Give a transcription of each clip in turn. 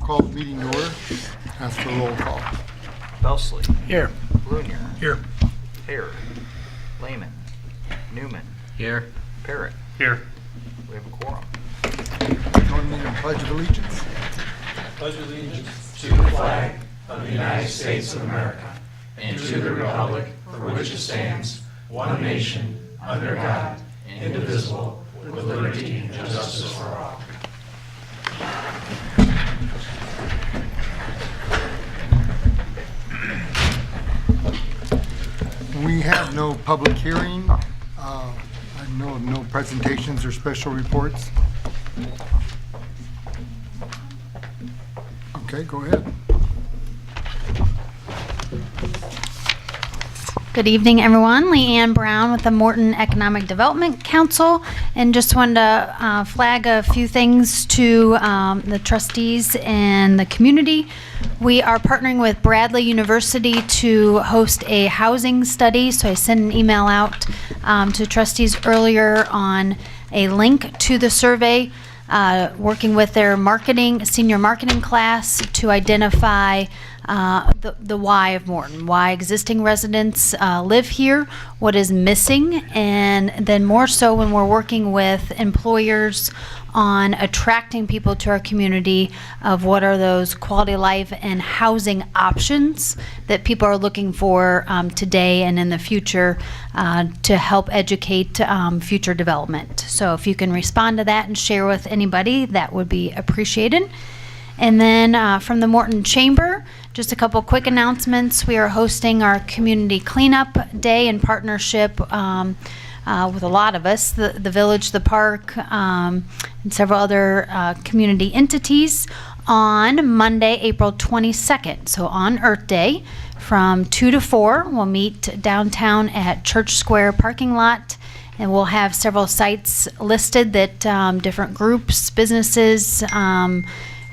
call the meeting to order. Ask for a roll call. Belsley. Here. Blunier. Here. Hare. Lehman. Newman. Here. Parrott. Here. We have a quorum. Join me in the Pledge of Allegiance. Pledge allegiance to the flag of the United States of America and to the republic for which it stands, one nation, under God, indivisible, with liberty and justice for all. We have no public hearing. I know no presentations or special reports. Okay, go ahead. Good evening, everyone. Leanne Brown with the Morton Economic Development Council, and just wanted to flag a few things to the trustees and the community. We are partnering with Bradley University to host a housing study, so I sent an email out to trustees earlier on a link to the survey, working with their senior marketing class to identify the why of Morton, why existing residents live here, what is missing, and then more so when we're working with employers on attracting people to our community of what are those quality of life and housing options that people are looking for today and in the future to help educate future development. So if you can respond to that and share with anybody, that would be appreciated. And then from the Morton Chamber, just a couple quick announcements. We are hosting our Community Cleanup Day in partnership with a lot of us, the Village, the Park, and several other community entities on Monday, April 22nd. So on Earth Day from 2 to 4, we'll meet downtown at Church Square parking lot. And we'll have several sites listed that different groups, businesses,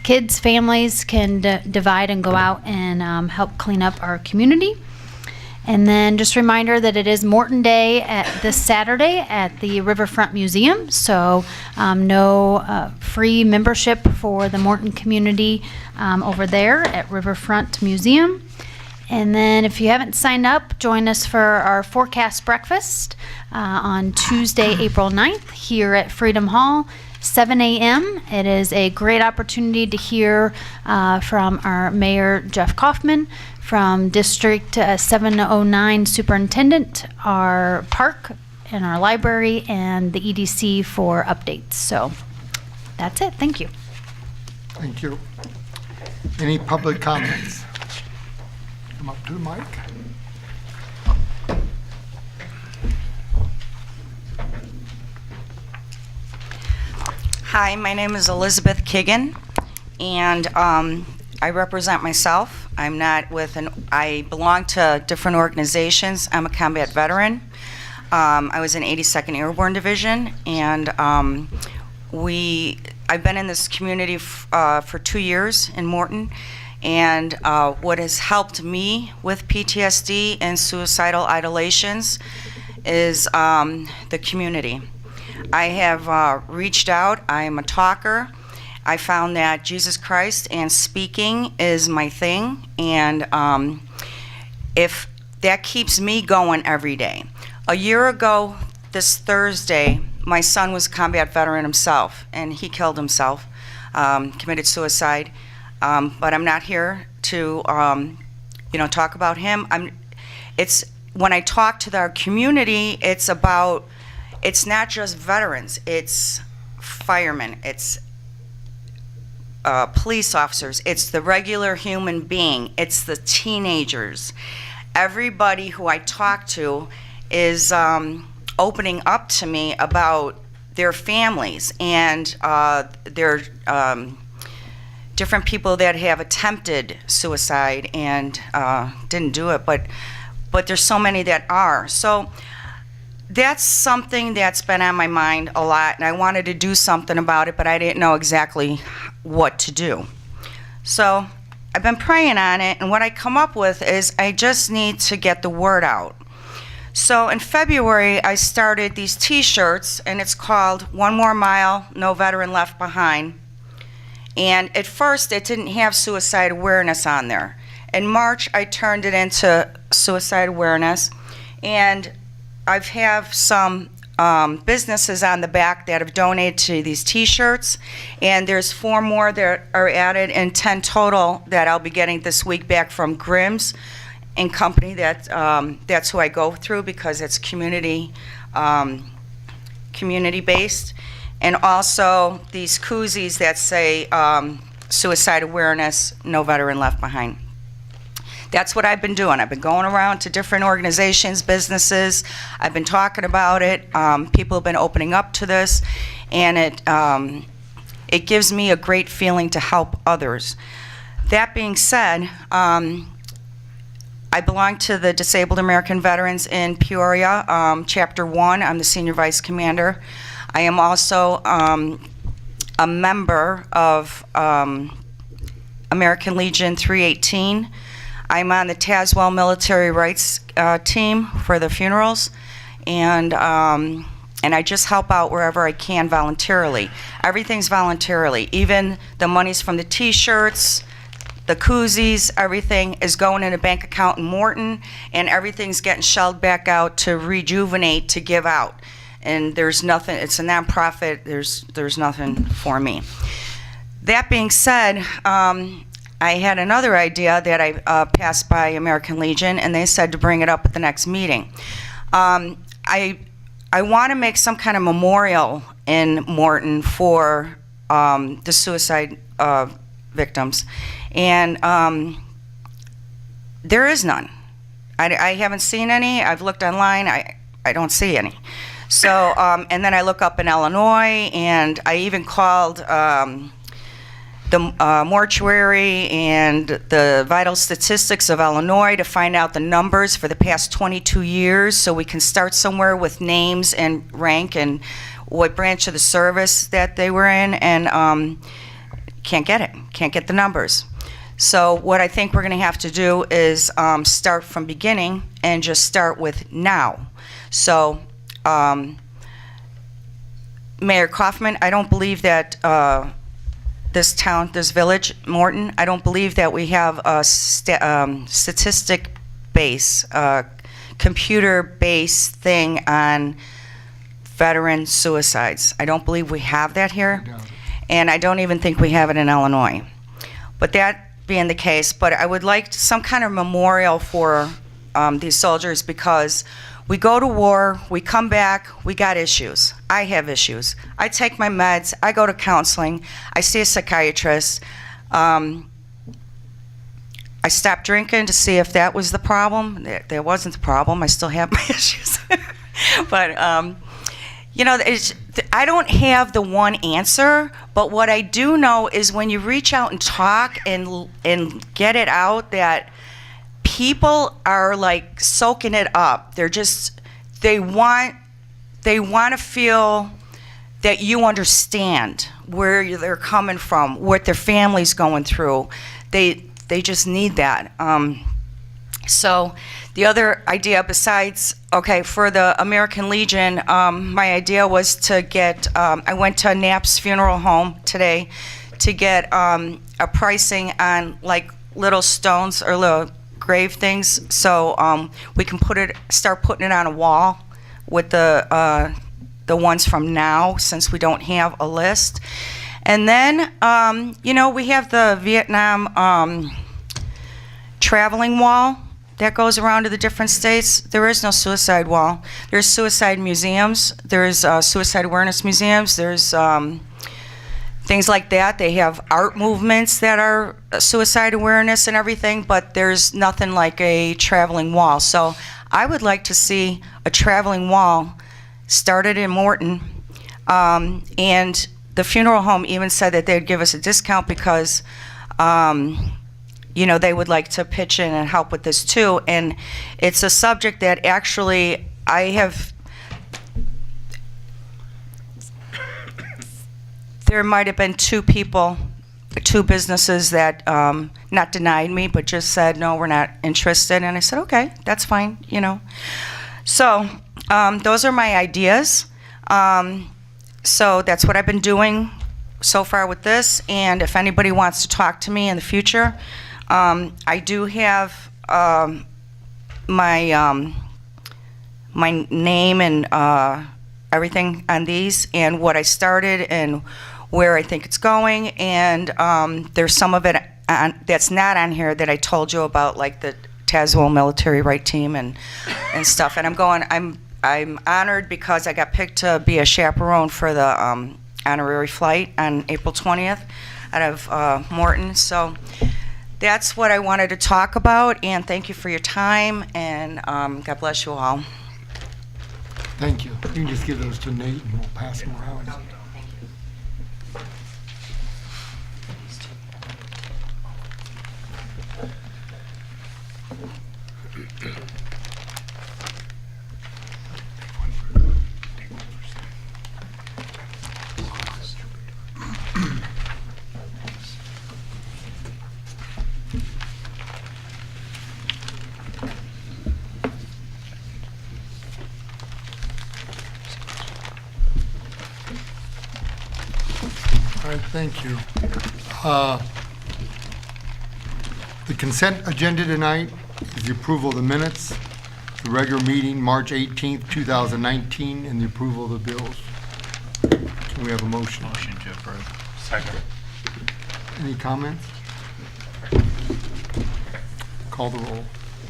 kids, families can divide and go out and help clean up our community. And then just a reminder that it is Morton Day this Saturday at the Riverfront Museum. So no free membership for the Morton community over there at Riverfront Museum. And then if you haven't signed up, join us for our forecast breakfast on Tuesday, April 9th here at Freedom Hall. 7 a.m. It is a great opportunity to hear from our Mayor Jeff Kaufman, from District 709 Superintendent, our park and our library, and the EDC for updates. So that's it. Thank you. Thank you. Any public comments? Come up to the mic. Hi, my name is Elizabeth Kiggin, and I represent myself. I'm not with I belong to different organizations. I'm a combat veteran. I was in 82nd Airborne Division, and I've been in this community for 2 years in Morton, and what has helped me with PTSD and suicidal ideations is the community. I have reached out. I'm a talker. I found that Jesus Christ and speaking is my thing, and if that keeps me going every day. A year ago this Thursday, my son was a combat veteran himself, and he killed himself, committed suicide. But I'm not here to talk about him. When I talk to our community, it's not just veterans, it's firemen, it's police officers, it's the regular human being, it's the teenagers. Everybody who I talk to is opening up to me about their families and their different people that have attempted suicide and didn't do it, but there's so many that are. So that's something that's been on my mind a lot, and I wanted to do something about it, but I didn't know exactly what to do. So I've been praying on it, and what I come up with is I just need to get the word out. So in February, I started these t-shirts, and it's called One More Mile, No Veteran Left Behind. And at first, it didn't have suicide awareness on there. In March, I turned it into suicide awareness, and I have some businesses on the back that have donated to these T-shirts, and there's 4 more that are added, and 10 total that I'll be getting this week back from Grimm's and Company. That's who I go through because it's community based, and also these koozies that say suicide awareness, no veteran left behind. That's what I've been doing. I've been going around to different organizations, businesses. I've been talking about it. People have been opening up to this, and it gives me a great feeling to help others. That being said, I belong to the Disabled American Veterans in Peoria, Chapter 1. I'm the Senior Vice Commander. I am also a member of American Legion 318. I'm on the Tazewell Military Rights team for the funerals, and I just help out wherever I can voluntarily. Everything's voluntarily. Even the monies from the T-shirts, the koozies, everything is going in a bank account in Morton, and everything's getting shelled back out to Rejuvenate to give out. And there's nothing, it's a nonprofit, there's nothing for me. That being said, I had another idea that I passed by American Legion, and they said to bring it up at the next meeting. I want to make some kind of memorial in Morton for the suicide victims, and there is none. I haven't seen any. I've looked online. I don't see any. So, and then I look up in Illinois, and I even called the mortuary and the vital statistics of Illinois to find out the numbers for the past 22 years, so we can start somewhere with names and rank and what branch of the service that they were in, and can't get the numbers. So what I think we're going to have to do is start from beginning and just start with now. So Mayor Kaufman, I don't believe that this town, this village, Morton, I don't believe that we have a statistic-based, computer-based thing on veteran suicides. I don't believe we have that here, and I don't even think we have it in Illinois. But that being the case, but I would like some kind of memorial for these soldiers, because we go to war, we come back, we got issues. I have issues. I take my meds, I go to counseling, I see a psychiatrist. I stopped drinking to see if that was the problem. That wasn't the problem. I still have my issues. But, you know, I don't have the one answer, but what I do know is when you reach out and talk and get it out, that people are like soaking it up. They're just, they want to feel that you understand where they're coming from, what their family's going through. They just need that. So the other idea besides, okay, for the American Legion, my idea was to get, I went to Knapp's Funeral Home today to get a pricing on like little stones or little grave things, so we can start putting it on a wall with the ones from now, since we don't have a list. And then, you know, we have the Vietnam traveling wall that goes around to the different states. There is no suicide wall. There's suicide museums. There's suicide awareness museums. There's things like that. They have art movements that are suicide awareness and everything, but there's nothing like a traveling wall. So I would like to see a traveling wall started in Morton, and the funeral home even said that they'd give us a discount because you know, they would like to pitch in and help with this too. And it's a subject that actually there might have been two businesses that not denied me, but just said, no, we're not interested. And I said, okay, that's fine, you know. So those are my ideas. So that's what I've been doing so far with this, and if anybody wants to talk to me in the future, I do have my name and everything on these, and what I started and where I think it's going, and there's some of it that's not on here that I told you about, like the Tazewell Military Right Team and stuff. And I'm honored because I got picked to be a chaperone for the honorary flight on April 20th out of Morton. So that's what I wanted to talk about, and thank you for your time, and God bless you all. Thank you. You can just give those to Nate and we'll pass them around. All right, thank you. The consent agenda tonight is the approval of the minutes, the regular meeting, March 18th, 2019, and the approval of the bills. Can we have a motion? Motion to approve. Second. Any comments? Call the roll.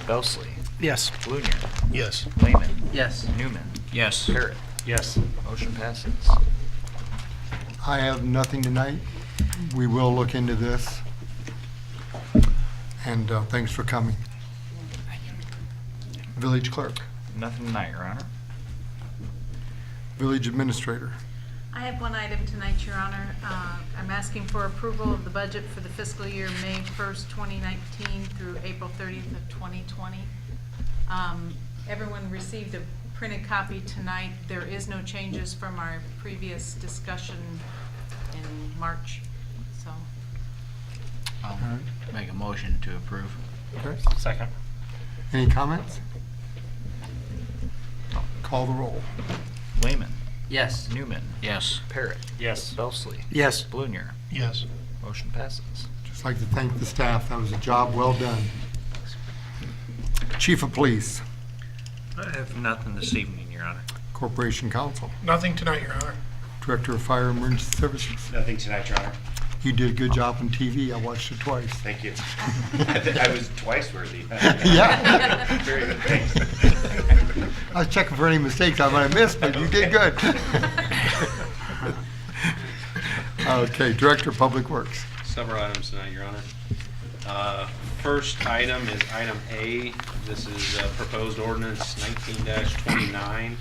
Belsley. Yes. Blunier. Yes. Lehman. Yes. Newman. Yes. Parrot. Yes. Motion passes. I have nothing tonight. We will look into this. And thanks for coming. Village clerk, Nothing tonight, Your Honor. village administrator. I have one item tonight, Your Honor. I'm asking for approval of the budget for the fiscal year May 1st, 2019 through April 30th of 2020. Everyone received a printed copy tonight. There is no changes from our previous discussion in March, so. I'll right. make a motion to approve. Okay. Second. Any comments? Call the roll. Lehman. Yes. Newman. Yes. Parrot. Yes. Belsley. Yes. Blunier. Yes. Motion passes. Just like to thank the staff. That was a job well done. Chief of Police, I have nothing this evening, Your Honor. Corporation Counsel, Nothing tonight, Your Honor. Director of Fire and Emergency Services. Nothing tonight, Your Honor. You did a good job on TV. I watched it twice. Thank you. I was twice worthy. Yeah. Very good, thanks. I was checking for any mistakes I might have missed, but you did good. Okay, Director of Public Works. Several items tonight, Your Honor. First item is item A. This is proposed ordinance 19-29.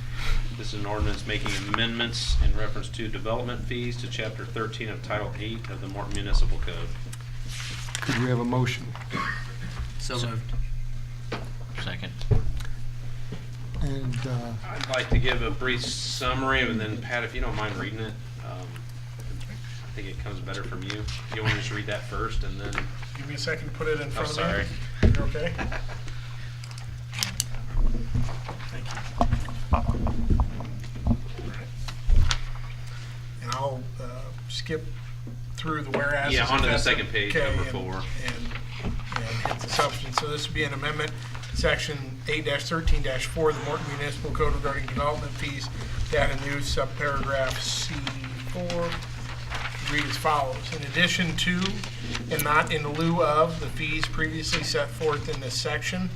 This is an ordinance making amendments in reference to development fees to Chapter 13 of Title 8 of the Morton Municipal Code. Could we have a motion? So moved. Second. And I'd like to give a brief summary, and then Pat, if you don't mind reading it, I think it comes better from you. You want to just read that first, and then... Give me a second to put it in front of me. sorry. You're okay? Thank you. And I'll skip through the whereas. Yeah, onto the second page, number 4. And hit the substance. So this would be an amendment, section 8-13-4 of the Morton Municipal Code regarding development fees to add a new subparagraph C4. Read as follows. In addition to, and not in lieu of, the fees previously set forth in this section,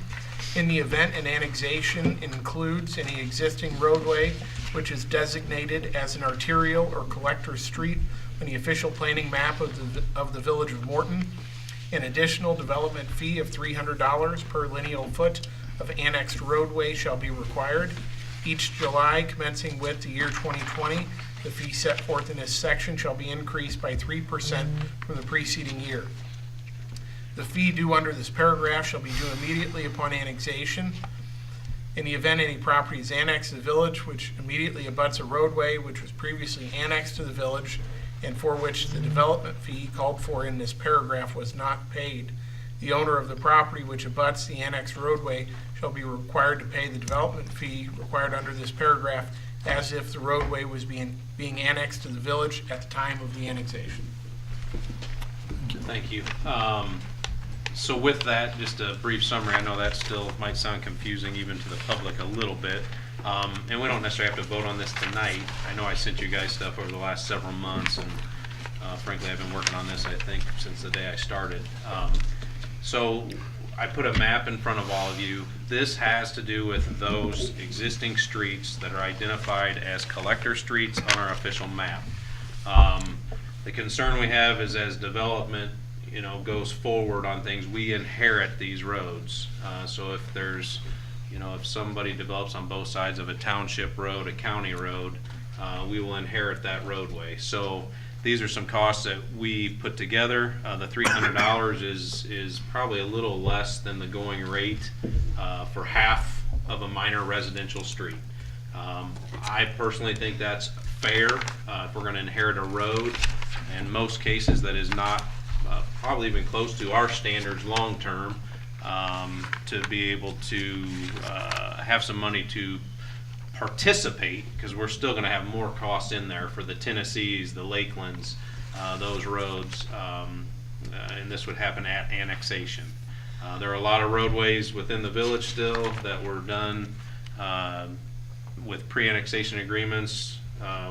in the event an annexation includes any existing roadway which is designated as an arterial or collector street on the official planning map of the Village of Morton, an additional development fee of $300 per lineal foot of annexed roadway shall be required. Each July commencing with the year 2020, the fee set forth in this section shall be increased by 3% from the preceding year. The fee due under this paragraph shall be due immediately upon annexation. In the event any property is annexed to the village which immediately abuts a roadway which was previously annexed to the village and for which the development fee called for in this paragraph was not paid, the owner of the property which abuts the annexed roadway shall be required to pay the development fee required under this paragraph as if the roadway was being annexed to the village at the time of the annexation. Thank you. So with that, just a brief summary. I know that still might sound confusing even to the public a little bit. And we don't necessarily have to vote on this tonight. I know I sent you guys stuff over the last several months, and frankly, I've been working on this, I think, since the day I started. So I put a map in front of all of you. This has to do with those existing streets that are identified as collector streets on our official map. The concern we have is as development, goes forward on things, we inherit these roads. So if there's, if somebody develops on both sides of a township road, a county road, we will inherit that roadway. So these are some costs that we put together. The $300 is probably a little less than the going rate for half of a minor residential street. I personally think that's fair if we're going to inherit a road. In most cases, that is not probably even close to our standards long-term, to be able to have some money to participate, because we're still going to have more costs in there for the Tennessees, the Lakelands, those roads, and this would happen at annexation. There are a lot of roadways within the village still that were done with pre-annexation agreements,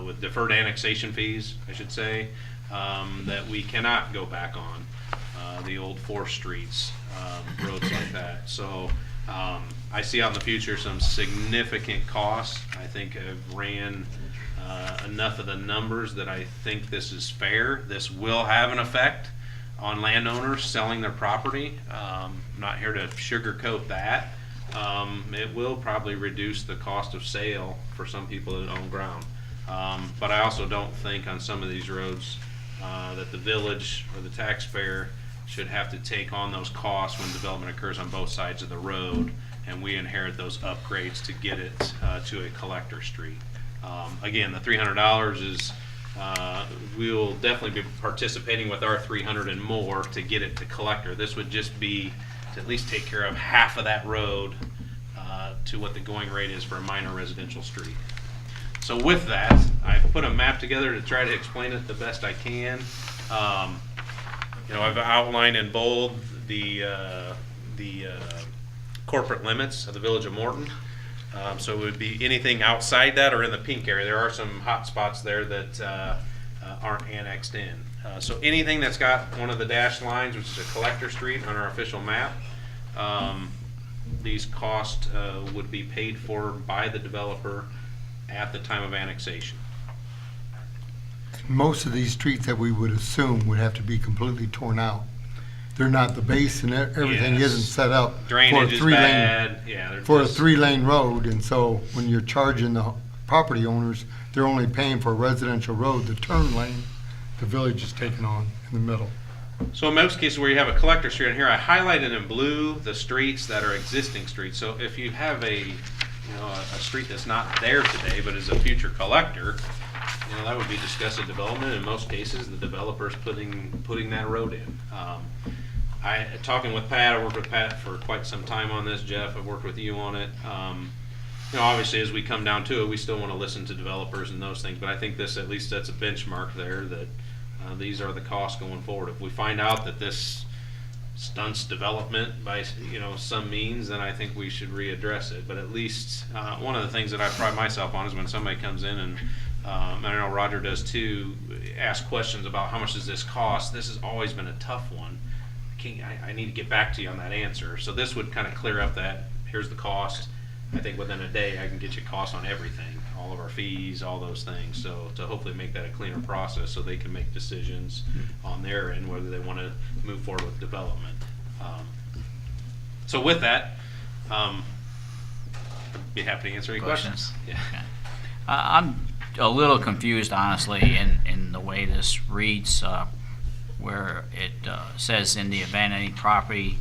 with deferred annexation fees, I should say, that we cannot go back on, the old 4th Streets, roads like that. So I see out in the future some significant costs. I think I've ran enough of the numbers that I think this is fair. This will have an effect on landowners selling their property. I'm not here to sugarcoat that. It will probably reduce the cost of sale for some people that own ground. But I also don't think on some of these roads that the village or the taxpayer should have to take on those costs when development occurs on both sides of the road, and we inherit those upgrades to get it to a collector street. Again, the $300 is, we will definitely be participating with our $300 and more to get it to collector. This would just be to at least take care of half of that road to what the going rate is for a minor residential street. So with that, I've put a map together to try to explain it the best I can. I've outlined in bold the corporate limits of the village of Morton. So it would be anything outside that or in the pink area. There are some hot spots there that aren't annexed in. So anything that's got one of the dashed lines, which is a collector street on our official map, these costs would be paid for by the developer at the time of annexation. Most of these streets that we would assume would have to be completely torn out. They're not, the base and everything Yes. isn't set up for a Drainage is 3-lane bad. Yeah, they're for a just- 3-lane road, and so when you're charging the property owners, they're only paying for a residential road. The turn lane, the village is taking on in the middle. So in most cases where you have a collector street, and here I highlighted in blue the streets that are existing streets. So if you have a street that's not there today but is a future collector, that would be discussed at development. In most cases, the developer's putting that road in. Talking with Pat, I worked with Pat for quite some time on this. Jeff, I've worked with you on it. Obviously, as we come down to it, we still want to listen to developers and those things, but I think this at least sets a benchmark there that these are the costs going forward. If we find out that this stunts development by some means, then I think we should readdress it. But at least one of the things that I pride myself on is when somebody comes in and I know Roger does too, ask questions about how much does this cost. This has always been a tough one. I need to get back to you on that answer. So this would kind of clear up that here's the cost. I think within a day I can get you costs on everything, all of our fees, all those things. So to hopefully make that a cleaner process so they can make decisions on their end whether they want to move forward with development. So with that, I'd be happy to answer any questions. Yeah. Okay. I'm a little confused, honestly, in the way this reads, where it says in the event any property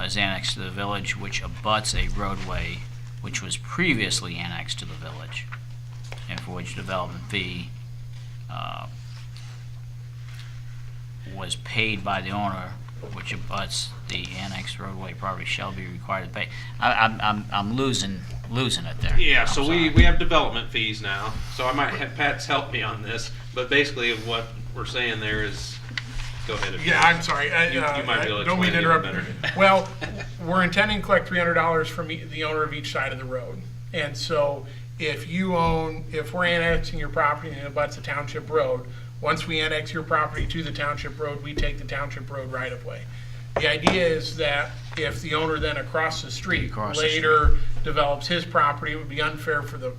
is annexed to the village which abuts a roadway which was previously annexed to the village, and for which development fee was paid by the owner which abuts the annexed roadway property shall be required to pay. I'm losing it there. Yeah, I'm so sorry. we have development fees now, so I might have Pat's help me on this, but basically what we're saying there is, go ahead. if you Yeah, want. I'm sorry. You might be able to Don't mean to explain it interrupt. even better. Well, we're intending to collect $300 from the owner of each side of the road. And so if we're annexing your property and it abuts a township road, once we annex your property to the township road, we take the township road right of way. The idea is that if the owner then across the street Across the later develops his property, it would be unfair for the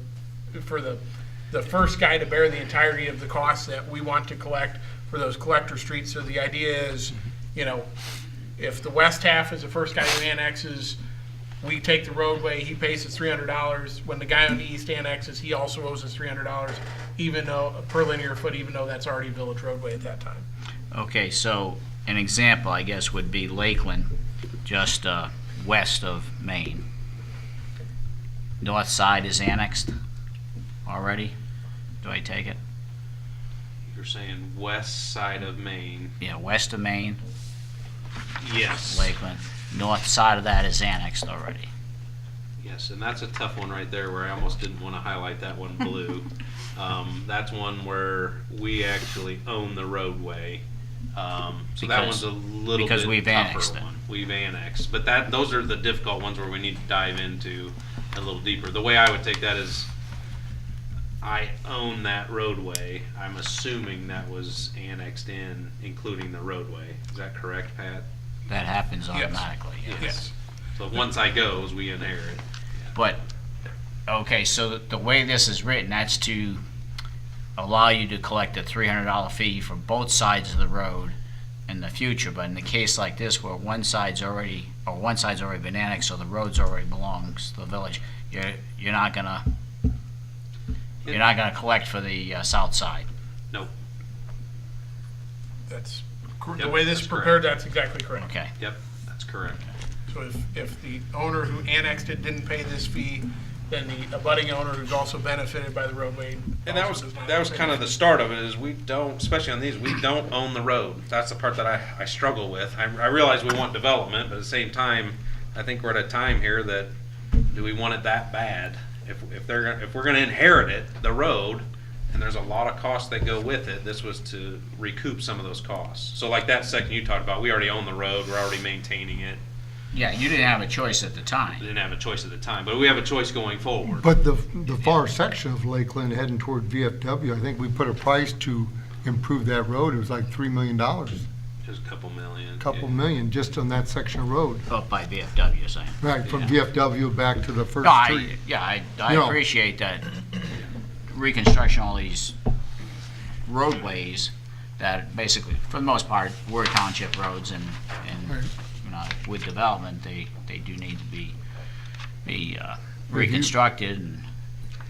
first guy to bear the entirety of the costs that we want to collect for those collector streets. So the idea is, if the west half is the first guy who annexes, we take the roadway, he pays us $300. When the guy on the east annexes, he also owes us $300, even though, per linear foot, even though that's already village roadway at that time. Okay, so an example, I guess, would be Lakeland, just west of Maine. North side is annexed already? Do I take it? You're saying west side of Maine. Yeah, west of Maine, Yes. Lakeland. North side of that is annexed already. Yes, and that's a tough one right there where I almost didn't want to highlight that one blue. That's one where we actually own the roadway. So that one's a little because bit we've tougher annexed it. one. We've annexed, but those are the difficult ones where we need to dive into a little deeper. The way I would take that is, I own that roadway. I'm assuming that was annexed in, including the roadway. Is that correct, Pat? That happens automatically. Yes. So once I goes, we inherit. But, okay, so the way this is written, that's to allow you to collect a $300 fee for both sides of the road in the future. But in the case like this, where one side's already been annexed, so the road's already belongs to the village, you're not gonna collect for the south side. Nope. That's, the Yep, way this is that's correct. prepared, that's exactly correct. Okay. Yep, that's correct. So if the owner who annexed it didn't pay this fee, then the abutting owner who's also benefited by the roadway. And that also was does not that was pay kind of the the start of it. Is we don't, especially on these, we don't own the road. That's the part that I struggle with. I realize we want development, but at the same time, I think we're at a time here that, do we want it that bad? If we're gonna inherit it, the road, and there's a lot of costs that go with it, this was to recoup some of those costs. So like that section you talked about, we already own the road, we're already maintaining it. Yeah, you didn't have a choice at the We time. didn't have a choice at the time, but we have a choice going forward. But the far section of Lakeland heading toward VFW, I think we put a price to improve that road. It was like $3 million, Just a couple million. couple yeah. million just on that section of road. Up by VFW, you're saying? Right, from Yeah. VFW back to the first No, street. I No. appreciate that reconstruction, all these roadways that basically, for the most part, were township roads and Right. with development, they do need to be reconstructed and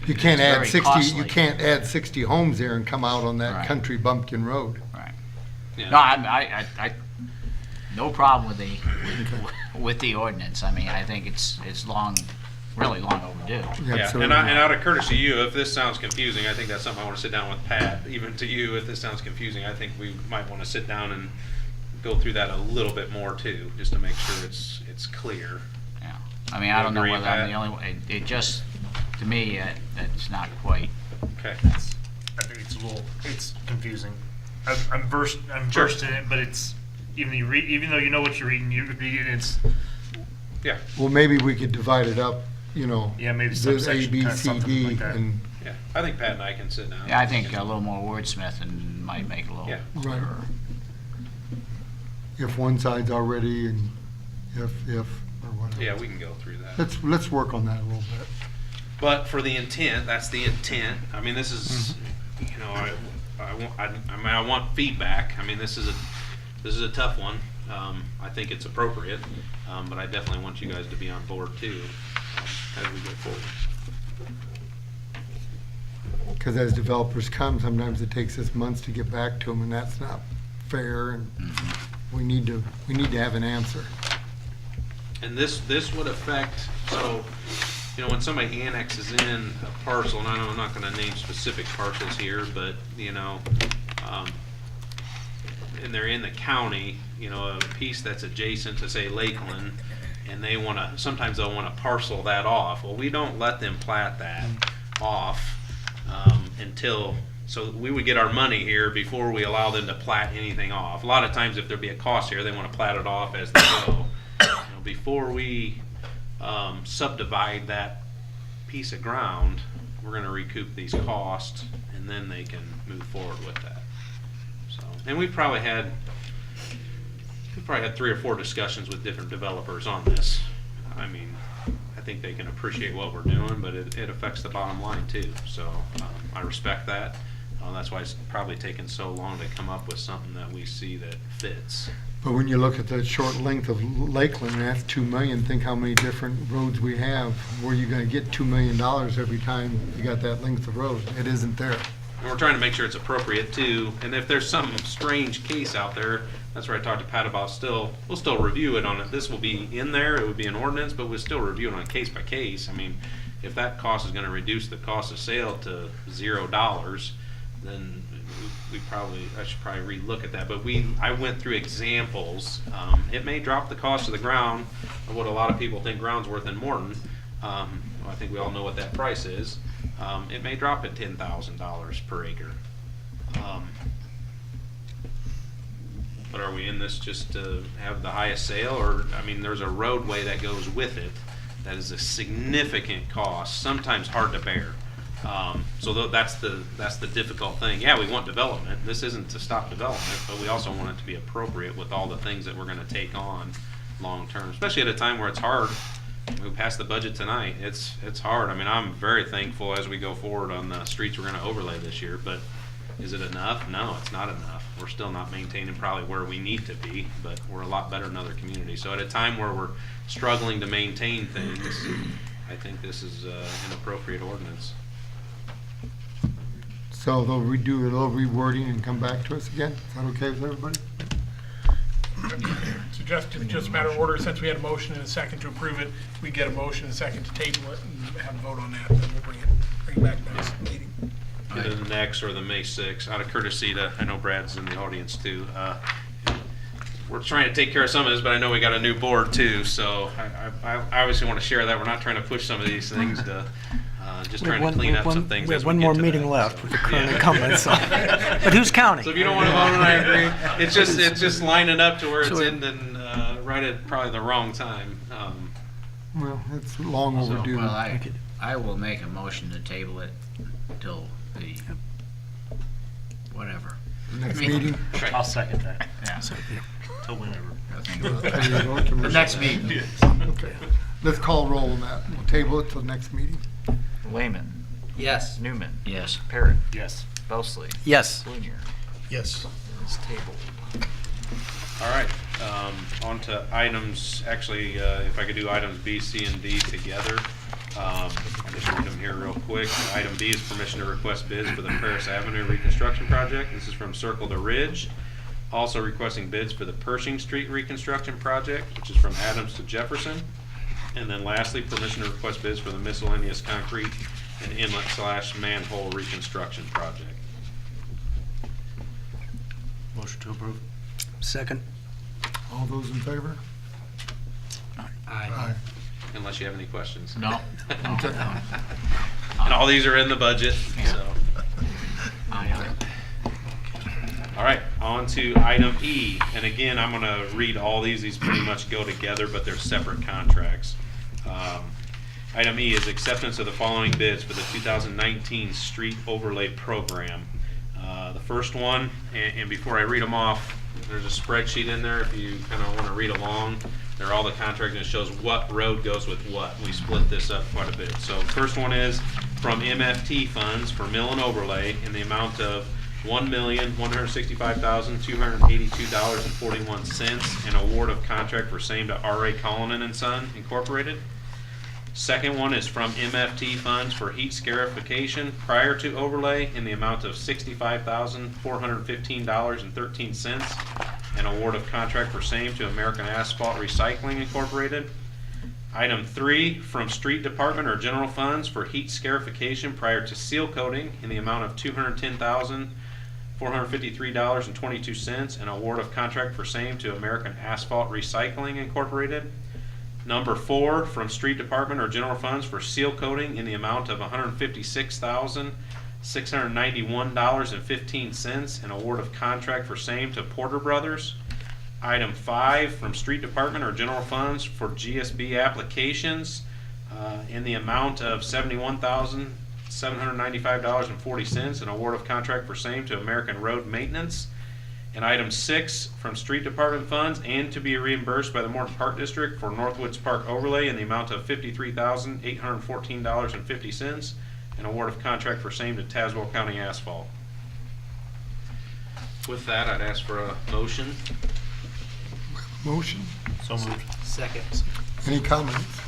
You can't It's add very 60, you costly. can't add 60 homes there and come out on that Right. country bumpkin road. Yeah. no, I no problem with the ordinance. I mean, I think it's really long overdue. Yeah, Absolutely. and out of courtesy to you, if this sounds confusing, I think that's something I want to sit down with Pat. Even to you, if this sounds confusing, I think we might want to sit down and go through that a little bit more too, just to make sure it's clear. Yeah. I mean, I don't know agree, whether I'm Pat? the only one. It just, to me, it's not quite. Okay. I think it's confusing. I'm versed in it, but it's even though you know what you're reading, it's Yeah. Well, maybe we could divide it up, yeah, maybe the subsection, A, B, kinda C, something D, like that. and, Yeah. I think Pat and I can sit down. Yeah, I think a little more wordsmith and might make it a little Yeah. Right. clearer. if one side's already, and if, or whatever. Yeah, we can go through that. Let's work on that a little bit. But for the intent, that's the intent. I mean, this is, I want feedback. I mean, this is a tough one. I think it's appropriate, but I definitely want you guys to be on board too, as we go forward. Because as developers come, sometimes it takes us months to get back to them, and that's not fair, and we need to have an answer. And this would affect, so, when somebody annexes in a parcel, and I know I'm not gonna name specific parcels here, but, and they're in the county, you know, a piece that's adjacent to, say, Lakeland, and they want to, sometimes they'll want to parcel that off. Well, we don't let them plat that off until, so we would get our money here before we allow them to plat anything off. A lot of times if there be a cost here, they want to plat it off as they go. You know, before we subdivide that piece of ground, we're going to recoup these costs, and then they can move forward with that. So, and we probably had 3 or 4 discussions with different developers on this. I mean, I think they can appreciate what we're doing, but it affects the bottom line too. So I respect that. That's why it's probably taken so long to come up with something that we see that fits. But when you look at the short length of Lakeland, and that's 2 million, think how many different roads we have. Where you gonna get $2 million every time you got that length of road? It isn't there. And we're trying to make sure it's appropriate too. And if there's some strange case out there, that's where I talked to Pat about we'll still review it on it. This will be in there, it would be an ordinance, but we'll still review it on case by case. I mean, if that cost is gonna reduce the cost of sale to $0, then I should probably relook at that. But I went through examples. It may drop the cost of the ground of what a lot of people think ground's worth in Morton. Well, I think we all know what that price is. It may drop at $10,000 per acre. But are we in this just to have the highest sale? Or, I mean, there's a roadway that goes with it that is a significant cost, sometimes hard to bear. So that's the difficult thing. Yeah, we want development. This isn't to stop development, but we also want it to be appropriate with all the things that we're going to take on long term, especially at a time where it's hard. We passed the budget tonight. It's hard. I mean, I'm very thankful as we go forward on the streets we're going to overlay this year, but is it enough? No, it's not enough. We're still not maintaining probably where we need to be, but we're a lot better than other communities. So at a time where we're struggling to maintain things, I think this is an appropriate ordinance. So they'll redo a little rewording and come back to us again? Is that okay with everybody? So just a matter of order, since we had a motion and a second to approve it, we get a motion and a second to table it and have a vote on that, then we'll bring it back next meeting. Either the next or the May 6th, out of courtesy to, I know Brad's in the audience too. We're trying to take care of some of this, but I know we got a new board too, so I obviously want to share that. We're not trying to push some of these things to, just trying to clean up some things. We have as one get more to meeting that, left so. with the current Yeah. incumbent, so. But who's counting? So if you don't want to vote on it, I agree. It's just lining up to where it's So it- ending right at probably the wrong time. Well, it's long overdue. Well, I will make a motion to table it till the, whatever. Next meeting? I'll second that. Yeah. Till whenever. The next meeting. Okay. Let's call roll on that. We'll table it till next meeting. Wayman. Yes. Newman. Yes. Parrot. Yes. Bosley. Yes. Blunier. Yes. It's tabled. All right, on to items, actually, if I could do items B, C, and D together. I'll just read them here real quick. Item B is permission to request bids for the Paris Avenue reconstruction project. This is from Circle to Ridge. Also requesting bids for the Pershing Street reconstruction project, which is from Adams to Jefferson. And then lastly, permission to request bids for the miscellaneous concrete and inlet/manhole reconstruction project. Motion to approve. Second. All those in favor? Aye. Unless you have any questions. No. Okay. And all these are in the budget, so. Aye. All right, on to item E. And again, I'm going to read all these. These pretty much go together, but they're separate contracts. Item E is acceptance of the following bids for the 2019 Street Overlay Program. The first one, and before I read them off, there's a spreadsheet in there if you kind of want to read along. They're all the contracts, and it shows what road goes with what. We split this up quite a bit. So first one is from MFT funds for mill and overlay in the amount of $1,165,282.41, an award of contract for same to R.A. Cullinan and Son Incorporated. Second one is from MFT funds for heat scarification prior to overlay in the amount of $65,415.13, an award of contract for same to American Asphalt Recycling Incorporated. Item 3, from Street Department or General Funds for heat scarification prior to seal coating in the amount of $210,410 $453.22, an award of contract for same to American Asphalt Recycling Incorporated. Number 4, from Street Department or General Funds for seal coating in the amount of $156,691.15, an award of contract for same to Porter Brothers. Item 5, from Street Department or General Funds for GSB applications in the amount of $71,795.40, an award of contract for same to American Road Maintenance. And item 6, from Street Department funds and to be reimbursed by the Morton Park District for Northwoods Park overlay in the amount of $53,814.50, an award of contract for same to Tazewell County Asphalt. With that, I'd ask for a motion. Motion? So moved. Second. Any comments?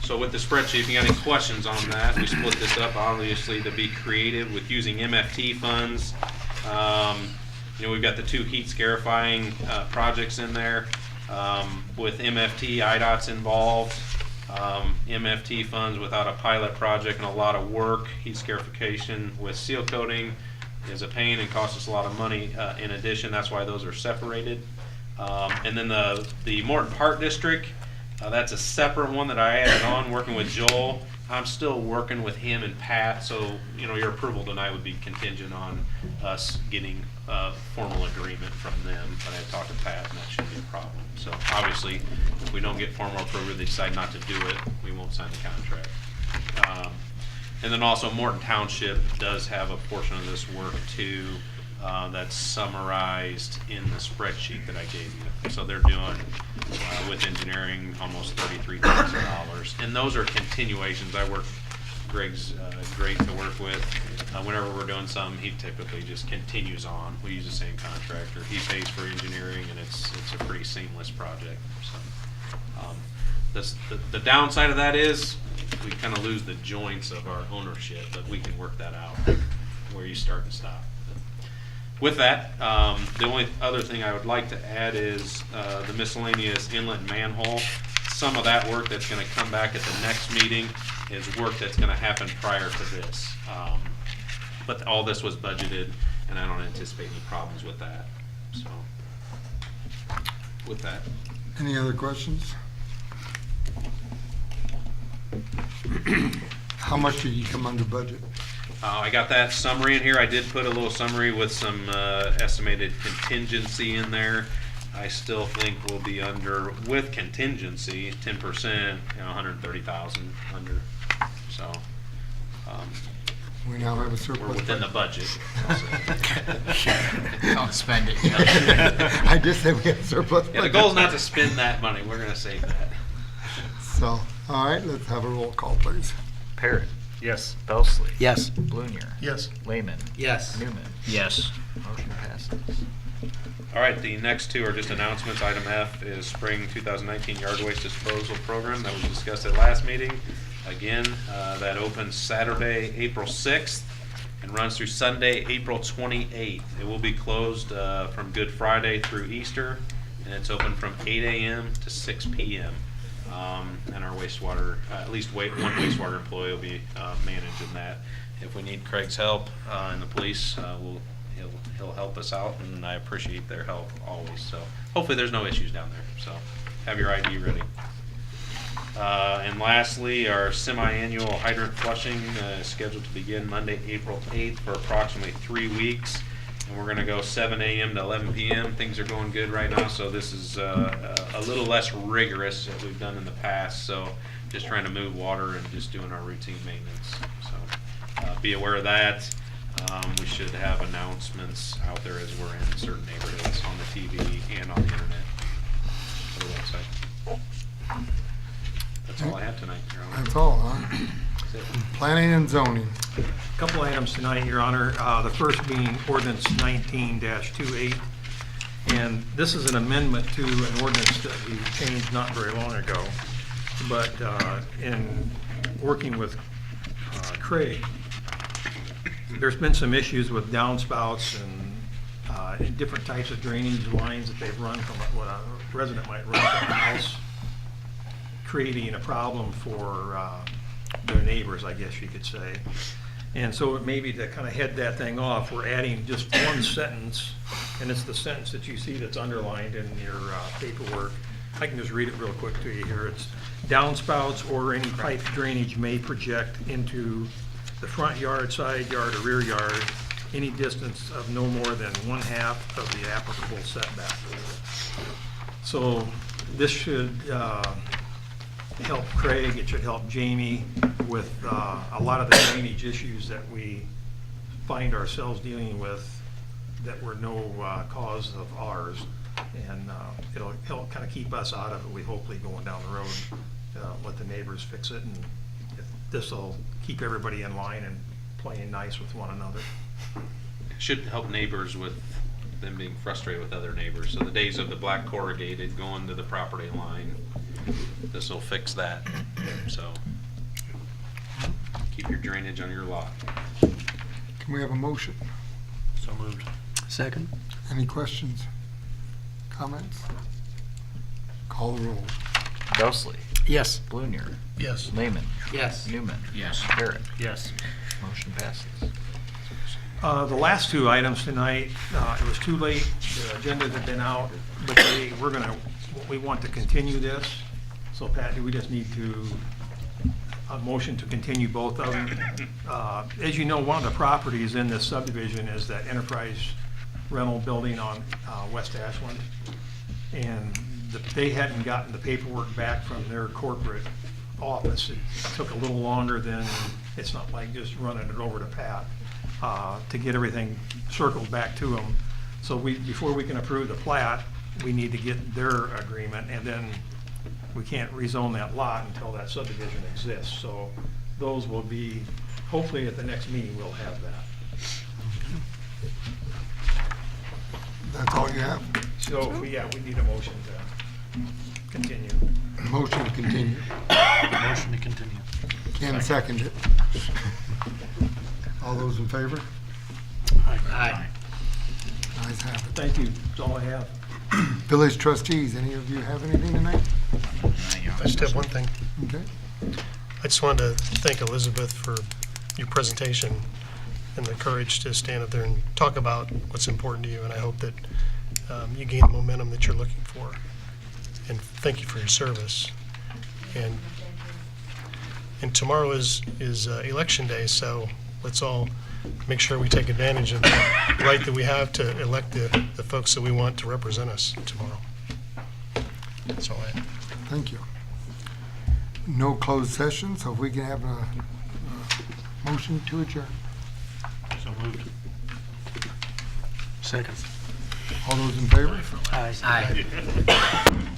So with the spreadsheet, if you got any questions on that, we split this up obviously to be creative with using MFT funds. We've got the 2 heat scarifying projects in there. With MFT, IDOT's involved. MFT funds without a pilot project and a lot of work. Heat scarification with seal coating is a pain and costs us a lot of money in addition. That's why those are separated. And then the Morton Park District, that's a separate one that I added on, working with Joel. I'm still working with him and Pat, so your approval tonight would be contingent on us getting a formal agreement from them. But I talked to Pat, and that shouldn't be a problem. So obviously, if we don't get formal approval, they decide not to do it, we won't sign the contract. And then also Morton Township does have a portion of this work too, that's summarized in the spreadsheet that I gave you. So they're doing with engineering almost $33,000, and those are continuations. Greg's great to work with. Whenever we're doing something, he typically just continues on. We use the same contractor. He pays for engineering, and it's a pretty seamless project. So the downside of that is we kind of lose the joints of our ownership, but we can work that out where you start and stop. With that, the only other thing I would like to add is the miscellaneous inlet manhole. Some of that work that's going to come back at the next meeting is work that's going to happen prior to this. But all this was budgeted, and I don't anticipate any problems with that. So, with that. Any other questions? How much did you come under budget? I got that summary in here. I did put a little summary with some estimated contingency in there. I still think we'll be under, with contingency, 10%, 130,000 under. So We now have a surplus. we're within the budget. Don't spend it. I just said we have surplus. Yeah, the budget. goal is not to spend that money. We're going to save that. So, all right, let's have a roll call, please. Parrot. Yes. Belsley. Yes. Blunier. Yes. Lehman. Yes. Newman. Yes. Motion passes. All right, the next 2 are just announcements. Item F is Spring 2019 Yard Waste Disposal Program that was discussed at last meeting. Again, that opens Saturday, April 6th and runs through Sunday, April 28th. It will be closed from Good Friday through Easter, and it's open from 8 a.m. to 6 p.m. And our wastewater, at least one wastewater employee will be managing that. If we need Craig's help and the police, he'll help us out, and I appreciate their help always. So hopefully there's no issues down there. So have your ID ready. And lastly, our semi-annual hydrant flushing is scheduled to begin Monday, April 8th for approximately 3 weeks. And we're going to go 7 a.m. to 11 p.m. Things are going good right now, so this is a little less rigorous than we've done in the past. So just trying to move water and just doing our routine maintenance. So be aware of that. We should have announcements out there as we're in certain neighborhoods on the TV and on the internet, or the website. That's all I have tonight, Your Honor. That's all, huh? That's it. Planning and zoning. Couple items tonight, Your Honor. The first being ordinance 19-28. And this is an amendment to an ordinance that we changed not very long ago. But in working with Craig, there's been some issues with downspouts and different types of drainage lines that they've run from what a resident might run from a house, creating a problem for their neighbors, I guess you could say. And so maybe to kind of head that thing off, we're adding just one sentence, and it's the sentence that you see that's underlined in your paperwork. I can just read it real quick to you here. It's downspouts or any pipe drainage may project into the front yard, side yard, or rear yard any distance of no more than 1/2 of the applicable setback. So this should help Craig, it should help Jamie with a lot of the drainage issues that we find ourselves dealing with that were no cause of ours. And it'll help kind of keep us out of it, we hopefully going down the road, let the neighbors fix it, and this'll keep everybody in line and playing nice with one another. Should help neighbors with them being frustrated with other neighbors. So the days of the black corrugated going to the property line, this will fix that. So keep your drainage on your lot. Can we have a motion? So moved. Second. Any questions? Comments? Call the roll. Ghostly. Yes. Blunier. Yes. Lehman. Yes. Newman. Yes. Barrett. Yes. Motion passes. The last two items tonight, it was too late, the agenda had been out, but we want to continue this. So Pat, do we just need a motion to continue both of them? As you know, one of the properties in this subdivision is that enterprise rental building on West Ashland. And they hadn't gotten the paperwork back from their corporate office. It took a little longer than, it's not like just running it over to Pat, to get everything circled back to them. So before we can approve the plat, we need to get their agreement, and then we can't rezone that lot until that subdivision exists. So those will be, hopefully at the next meeting, we'll have that. That's all you have? So, we need a motion to continue. Motion to continue. Motion to continue. Ken seconded it. All those in favor? Aye. Ayes have it. Thank you, that's all I have. Village trustees, any of you have anything tonight? I just have one thing. Okay. I just wanted to thank Elizabeth for your presentation and the courage to stand up there and talk about what's important to you. And I hope that you gain the momentum that you're looking for. And thank you for your service. And tomorrow is election day, so let's all make sure we take advantage of the right that we have to elect the folks that we want to represent us tomorrow. That's all I have. Thank you. No closed session, so if we can have a motion to adjourn. So moved. Second. All those in favor? Aye.